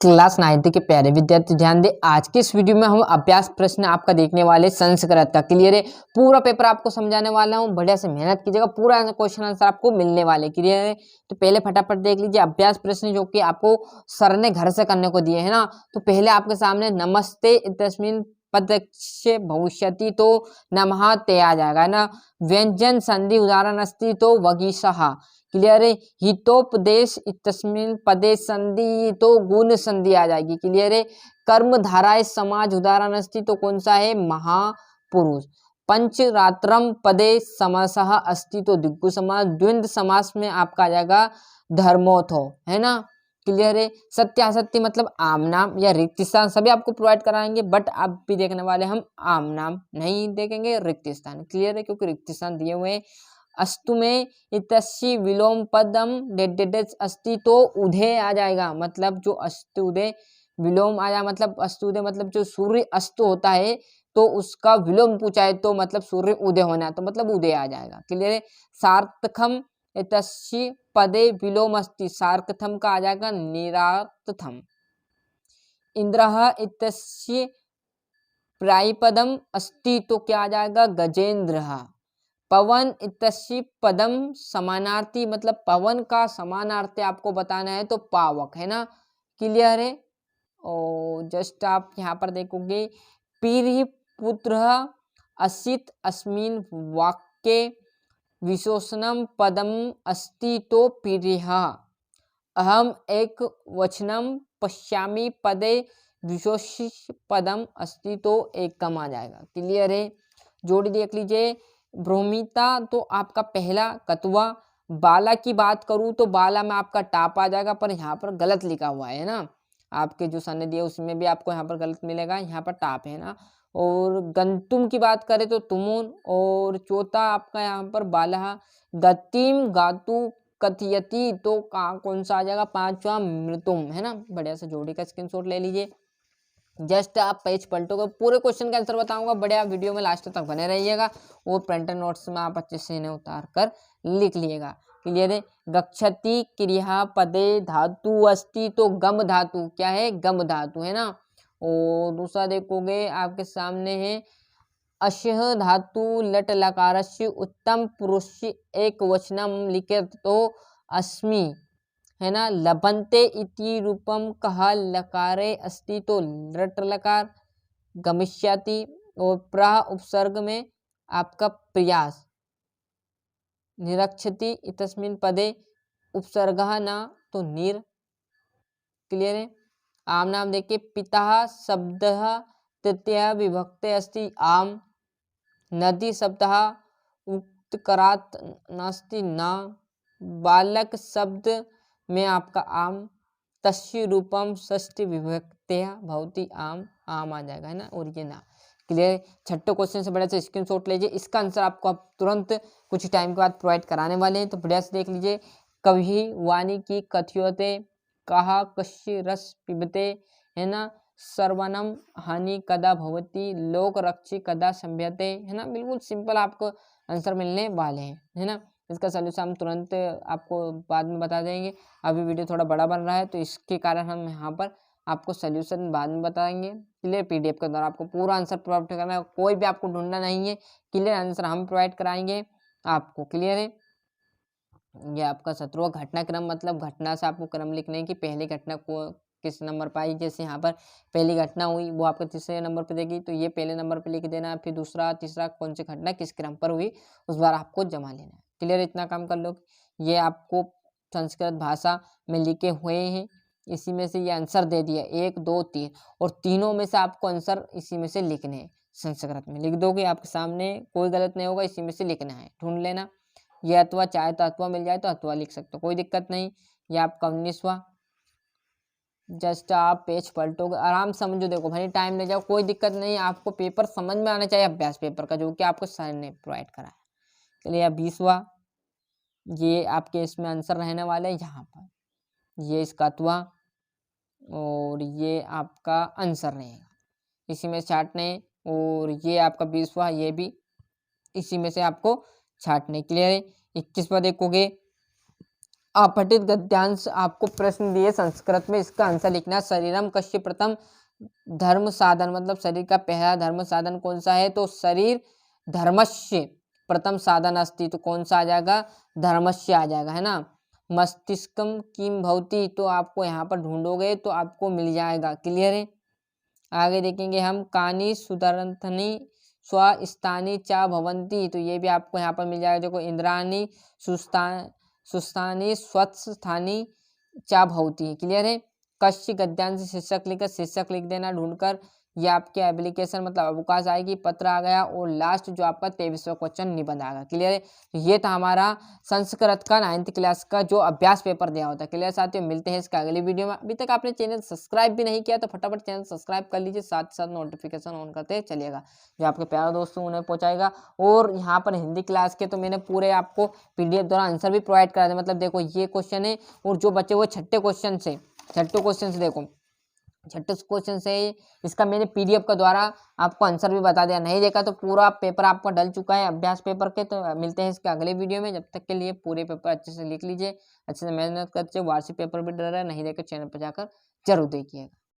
Class 9 के प्यारे विद्यार्थी ध्यान दें। आज के इस वीडियो में हम अभ्यास प्रश्न आपका देखने वाले संस्कृत का क्लियर है। पूरा पेपर आपको समझाने वाला हूँ, बढ़िया से मेहनत कीजिएगा, पूरा क्वेश्चन आंसर आपको मिलने वाले क्लियर है। तो पहले फटाफट देख लीजिए अभ्यास प्रश्न जो कि आपको सर ने घर से करने को दिए है ना। तो पहले आपके सामने नमस्ते इत्यस्मिन् पदस्य भविष्यति तो नमः ते आ जाएगा ना। व्यंजन संधि उदाहरण अस्ति तो वगीशः क्लियर है। हितोपदेश इतस्मिन् पदे संधि तो गुण संधि आ जाएगी क्लियर है। कर्म धाराए समाज उदाहरण अस्ति तो कौन सा है महापुरुष। पंचरात्रम पदे समासः अस्ति तो दिग्गु समास। द्वंद्व समास में आपका आ जाएगा धर्मोथो है ना क्लियर है। सत्य असत्य मतलब आम नाम या रिक्त स्थान सभी आपको प्रोवाइड कराएंगे, बट आप भी देखने वाले हम आम नाम नहीं देखेंगे, रिक्त स्थान क्लियर है, क्योंकि रिक्त स्थान दिए हुए हैं। अस्तु में इतस्य विलोम पदम डेडेडेच अस्ति तो उदय आ जाएगा, मतलब जो अस्तु उदय विलोम आया मतलब अस्तु उदय मतलब जो सूर्य अस्त होता है तो उसका विलोम पूछा है तो मतलब सूर्य उदय होना तो मतलब उदय आ जाएगा क्लियर है। सार्थकम इतस्य पदे विलोम अस्ति, सार्थकम का आ जाएगा निरार्थम। इंद्रः इतस्य प्रायपदम अस्ति तो क्या आ जाएगा गजेंद्रः। पवन इतस्य पदम समानार्थी मतलब पवन का समानार्थी आपको बताना है तो पावक है ना क्लियर है। और जस्ट आप यहाँ पर देखोगे पीरि पुत्र असित अस्मिन वाक्ये विशेषणम पदम अस्ति तो पीरिह। अहम एक वचनम पश्यामि पदे विशेष पदम अस्ति तो एकम आ जाएगा क्लियर है। जोड़ी देख लीजिए। भ्रोमिता तो आपका पहला कतवा। बाला की बात करूं तो बाला में आपका टाप आ जाएगा, पर यहाँ पर गलत लिखा हुआ है ना, आपके जो सन दिए उसमें भी आपको यहाँ पर गलत मिलेगा, यहाँ पर टाप है ना। और गंतुम की बात करें तो तुमुन, और चौथा आपका यहाँ पर बाला। गतिम गातु कथयति तो कौन सा आ जाएगा पांचवा मृतुम है ना। बढ़िया से जोड़ी का स्क्रीनशॉट ले लीजिए। जस्ट आप पेज पलटोगे पूरे क्वेश्चन का आंसर बताऊंगा, बढ़िया वीडियो में लास्ट तक बने रहिएगा। वो प्रिंटर नोट्स में आप अच्छे से इन्हें उतार कर लिख लिएगा क्लियर है। गच्छति क्रिया पदे धातु अस्ति तो गम धातु क्या है गम धातु है ना। और दूसरा देखोगे आपके सामने है अशः धातु लट लकारस्य उत्तम पुरुष एक वचनम लिखे तो अस्मि है ना। लभन्ते इति रूपम कहा लकारे अस्ति तो लट लकार। गमिष्यति और प्रह उपसर्ग में आपका प्रयास। निरक्षति इतस्मिन् पदे उपसर्गः न तो निर क्लियर है। आम नाम देखिए पिता शब्दः तृतीय विभक्ते अस्ति आम। नदी शब्दः उत्करात् नास्ति न। बालक शब्द में आपका आम। तस्य रूपम षष्ठी विभक्त्या भवति आम, आम आ जाएगा है ना। और ये ना क्लियर। छठे क्वेश्चन से बढ़िया से स्क्रीनशॉट लीजिए, इसका आंसर आपको आप तुरंत कुछ टाइम के बाद प्रोवाइड कराने वाले हैं, तो बढ़िया से देख लीजिए। कवि वाणी की कथ्योते कहा कश्य रस पिबते है ना। सर्वनम हानि कदा भवति लोक रक्षी कदा संभ्यते है ना। बिल्कुल सिंपल आपको आंसर मिलने वाले हैं है ना। इसका सलूशन हम तुरंत आपको बाद में बता देंगे। अभी वीडियो थोड़ा बड़ा बन रहा है तो इसके कारण हम यहाँ पर आपको सलूशन बाद में बताएंगे क्लियर। पीडीएफ के द्वारा आपको पूरा आंसर प्रोवाइड करना है, कोई भी आपको ढूंढना नहीं है, क्लियर आंसर हम प्रोवाइड कराएंगे आपको क्लियर है। ये आपका 17वां घटनाक्रम मतलब घटना से आपको क्रम लिखना है कि पहली घटना को किस नंबर पर आई। जैसे यहाँ पर पहली घटना हुई वो आपको तीसरे नंबर पर देगी तो ये पहले नंबर पर लिख देना है, फिर दूसरा तीसरा कौन सी घटना किस क्रम पर हुई उस बार आपको जमा लेना है क्लियर। इतना काम कर लो। ये आपको संस्कृत भाषा में लिखे हुए हैं, इसी में से ये आंसर दे दिया 1 2 3 और तीनों में से आपको आंसर इसी में से लिखने हैं। संस्कृत में लिख दोगे आपके सामने, कोई गलत नहीं होगा, इसी में से लिखना है, ढूंढ लेना। ये अथवा चाहे तो अथवा मिल जाए तो अथवा लिख सकते हो, कोई दिक्कत नहीं। ये आपका 19वां। जस्ट आप पेज पलटोगे आराम समझो, देखो भाई टाइम ले जाओ कोई दिक्कत नहीं, आपको पेपर समझ में आना चाहिए अभ्यास पेपर का जो कि आपको सर ने प्रोवाइड करा है। चलिए 20वां। ये आपके इसमें आंसर रहने वाला है यहाँ पर, ये इसका अथवा और ये आपका आंसर रहेगा इसी में छाटने। और ये आपका 20वां, ये भी इसी में से आपको छाटने क्लियर है। 21वां देखोगे अपठित गद्यांश आपको प्रश्न दिए संस्कृत में, इसका आंसर लिखना। शरीरम कस्य प्रथम धर्म साधन, मतलब शरीर का पहला धर्म साधन कौन सा है, तो शरीर धर्मस्य प्रथम साधन अस्ति, तो कौन सा आ जाएगा, धर्मस्य आ जाएगा, है ना। मस्तिष्कम किम भवति, तो आपको यहाँ पर ढूंढोगे तो आपको मिल जाएगा। क्लियर है। आगे देखेंगे हम, कानी सुदर्शनी स्वस्तानी चा भवंती, तो ये भी आपको यहाँ पर मिल जाएगा। देखो, इंद्रानी सुस्थानी स्वस्थानी चा भवती। क्लियर है। कश्य गद्यांश शीर्षक लिखकर शीर्षक लिख देना ढूंढकर, ये आपके एप्लीकेशन मतलब अवकाश आएगी, पत्र आ गया, और लास्ट जो आपका 23वां क्वेश्चन निबंध आएगा। क्लियर है। तो ये था हमारा संस्कृत का 9th क्लास का जो अभ्यास पेपर दिया होता है। क्लियर साथियों, मिलते हैं इसका अगली वीडियो में। अभी तक आपने चैनल सब्सक्राइब भी नहीं किया तो फटाफट चैनल सब्सक्राइब कर लीजिए, साथ साथ नोटिफिकेशन ऑन करते चलिएगा, जो आपके प्यारे दोस्तों उन्हें पहुंचाएगा। और यहाँ पर हिंदी क्लास के तो मैंने पूरे आपको पीडीएफ द्वारा आंसर भी प्रोवाइड करा दिया। मतलब देखो, ये क्वेश्चन है, और जो बचे हुए छठे क्वेश्चन से देखो, छठे क्वेश्चन से इसका मैंने पीडीएफ के द्वारा आपको आंसर भी बता दिया। नहीं देखा तो पूरा पेपर आपका डल चुका है अभ्यास पेपर के। तो मिलते हैं इसके अगले वीडियो में। जब तक के लिए पूरे पेपर अच्छे से लिख लीजिए, अच्छे से मेहनत करते, वार्षिक पेपर भी डर रहा है, नहीं देखा चैनल पर जाकर जरूर देखिएगा।